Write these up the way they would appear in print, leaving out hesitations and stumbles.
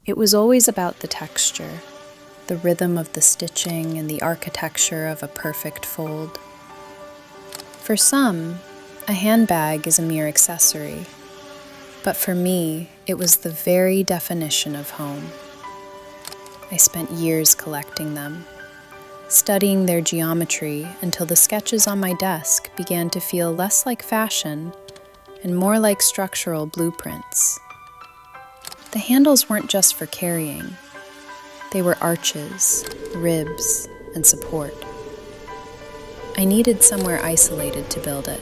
It was always about the texture, the rhythm of the stitching, and the architecture of a perfect fold. For some, a handbag is a mere accessory, but for me, it was the very definition of home. I spent years collecting them, studying their geometry until the sketches on my desk began to feel less like fashion and more like structural blueprints. The handles weren't just for carrying. They were arches, ribs, and support. I needed somewhere isolated to build it,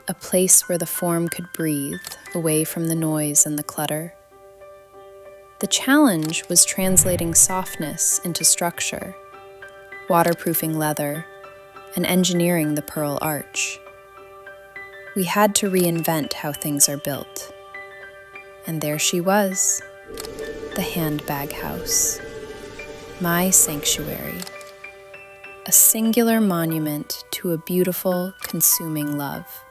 a place where the form could breathe away from the noise and the clutter. The challenge was translating softness into structure, waterproofing leather, and engineering the pearl arch. We had to reinvent how things are built. And there she was, the Handbag Haus, my sanctuary, a singular monument to a beautiful, consuming love.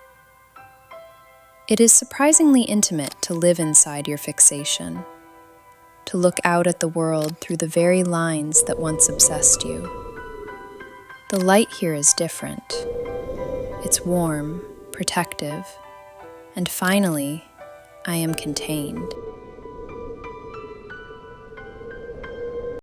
It is surprisingly intimate to live inside your fixation, to look out at the world through the very lines that once obsessed you. The light here is different. It's warm, protective, and finally, I am contained.